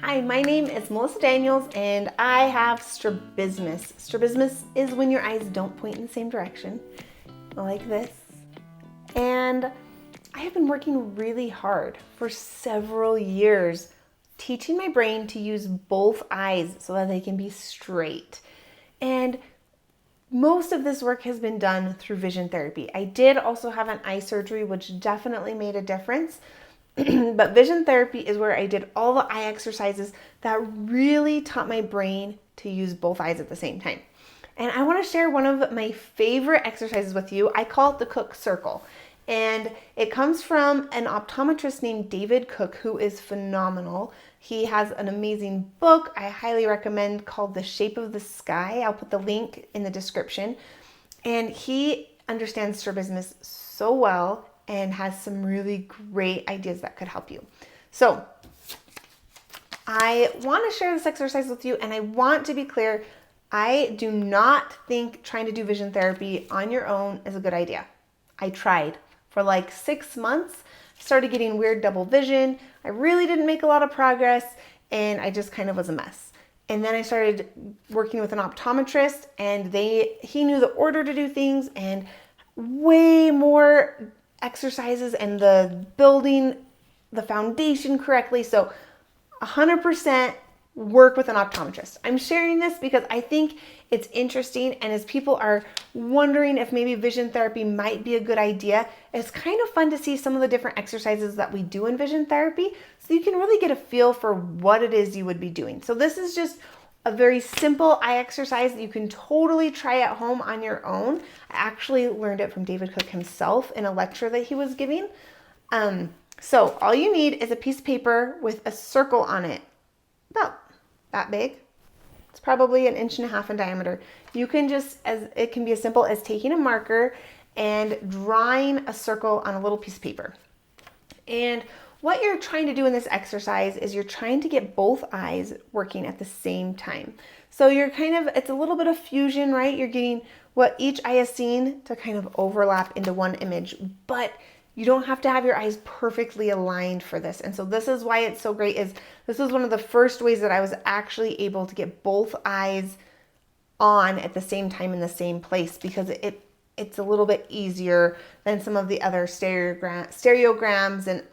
Hi, my name is Melissa Daniels and I have strabismus. Strabismus is when your eyes don't point in the same direction, like this. And I have been working really hard for several years teaching my brain to use both eyes so that they can be straight. And most of this work has been done through vision therapy. I did also have an eye surgery, which definitely made a difference. But vision therapy is where I did all the eye exercises that really taught my brain to use both eyes at the same time. And I want to share one of my favorite exercises with you. I call it the Cook Circle. And it comes from an optometrist named David Cook, who is phenomenal. He has an amazing book I highly recommend called The Shape of the Sky. I'll put the link in the description. And he understands strabismus so well and has some really great ideas that could help you. So I want to share this exercise with you, and I want to be clear, I do not think trying to do vision therapy on your own is a good idea. I tried for like 6 months, started getting weird double vision. I really didn't make a lot of progress, and I just kind of was a mess. And then I started working with an optometrist, and he knew the order to do things and way more exercises and the building the foundation correctly. So 100% work with an optometrist. I'm sharing this because I think it's interesting, and as people are wondering if maybe vision therapy might be a good idea, it's kind of fun to see some of the different exercises that we do in vision therapy so you can really get a feel for what it is you would be doing. So this is just a very simple eye exercise that you can totally try at home on your own. I actually learned it from David Cook himself in a lecture that he was giving. So all you need is a piece of paper with a circle on it, about that big. It's probably 1.5 inches in diameter. You can it can be as simple as taking a marker and drawing a circle on a little piece of paper. And what you're trying to do in this exercise is you're trying to get both eyes working at the same time. So it's a little bit of fusion, right? You're getting what each eye is seeing to kind of overlap into one image, but you don't have to have your eyes perfectly aligned for this. And so this is why it's so great. This was one of the first ways that I was actually able to get both eyes on at the same time in the same place, because it's a little bit easier than some of the other stereograms and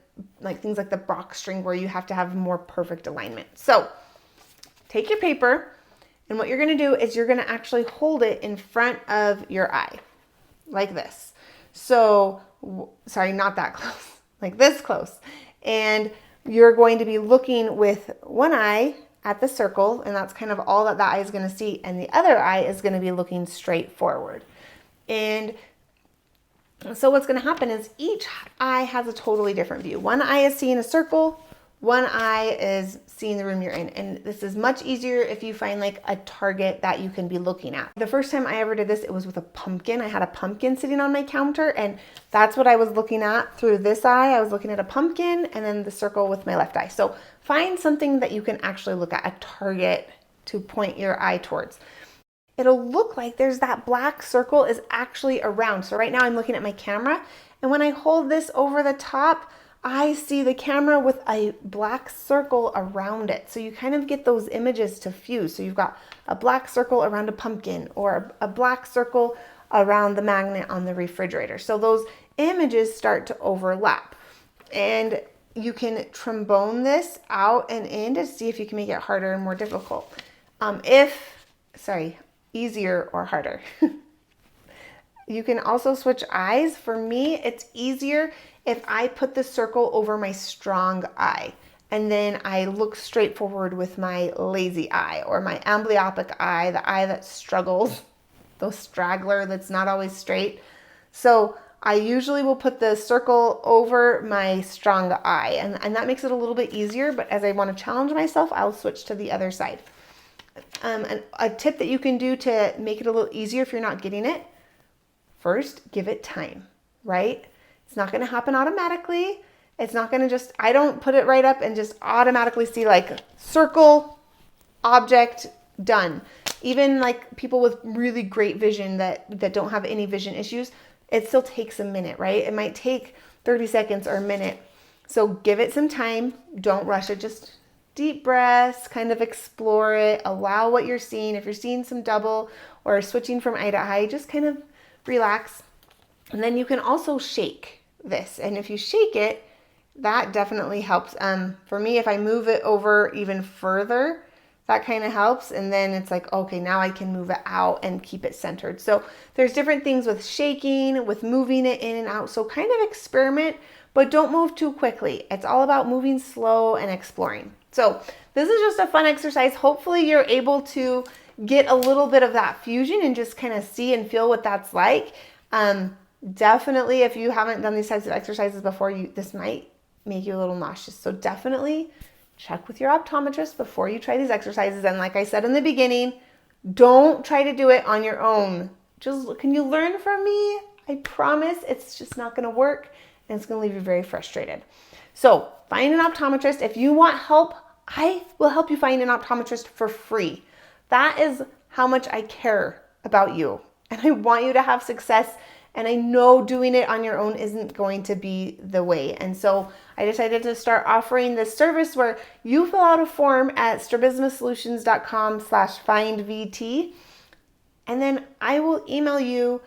like things like the box string where you have to have more perfect alignment. So take your paper, and what you're going to do is you're going to actually hold it in front of your eye like this. So, sorry, not that close, like this close. And you're going to be looking with one eye at the circle, and that's kind of all that eye is going to see, and the other eye is going to be looking straight forward. And so what's going to happen is each eye has a totally different view. One eye is seeing a circle, one eye is seeing the room you're in. And this is much easier if you find like a target that you can be looking at. The first time I ever did this, it was with a pumpkin. I had a pumpkin sitting on my counter, and that's what I was looking at through this eye. I was looking at a pumpkin and then the circle with my left eye. So find something that you can actually look at, a target to point your eye towards. It'll look like there's that black circle is actually around. So right now I'm looking at my camera, and when I hold this over the top, I see the camera with a black circle around it. So you kind of get those images to fuse. So you've got a black circle around a pumpkin, or a black circle around the magnet on the refrigerator. So those images start to overlap, and you can trombone this out and in to see if you can make it harder and more difficult. Easier or harder. You can also switch eyes. For me, it's easier if I put the circle over my strong eye, and then I look straight forward with my lazy eye, or my amblyopic eye, the eye that struggles, the straggler that's not always straight. So I usually will put the circle over my strong eye, and that makes it a little bit easier, but as I want to challenge myself, I'll switch to the other side. And a tip that you can do to make it a little easier if you're not getting it, first, give it time, right? It's not going to happen automatically. It's not going to I don't put it right up and just automatically see like circle, object, done. Even like people with really great vision that don't have any vision issues, it still takes a minute, right? It might take 30 seconds or a minute. So give it some time. Don't rush it. Just deep breaths, kind of explore it, allow what you're seeing. If you're seeing some double or switching from eye to eye, just kind of relax. And then you can also shake this. And if you shake it, that definitely helps. For me, if I move it over even further, that kind of helps. And then it's like, okay, now I can move it out and keep it centered. So there's different things with shaking, with moving it in and out. So kind of experiment, but don't move too quickly. It's all about moving slow and exploring. So this is just a fun exercise. Hopefully you're able to get a little bit of that fusion and just kind of see and feel what that's like. Definitely, if you haven't done these types of exercises before, this might make you a little nauseous. So definitely check with your optometrist before you try these exercises. And like I said in the beginning, don't try to do it on your own. Just, can you learn from me? I promise it's just not going to work and it's going to leave you very frustrated. So find an optometrist. If you want help, I will help you find an optometrist for free. That is how much I care about you. And I want you to have success. And I know doing it on your own isn't going to be the way. And so I decided to start offering this service where you fill out a form at strabismussolutions.com/findvt. And then I will email you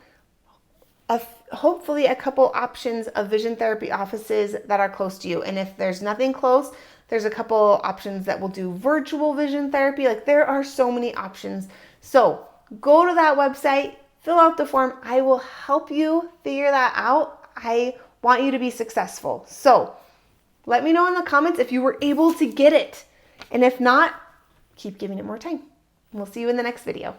hopefully a couple options of vision therapy offices that are close to you. And if there's nothing close, there's a couple options that will do virtual vision therapy. Like, there are so many options. So go to that website, fill out the form. I will help you figure that out. I want you to be successful. So let me know in the comments if you were able to get it. And if not, keep giving it more time. We'll see you in the next video.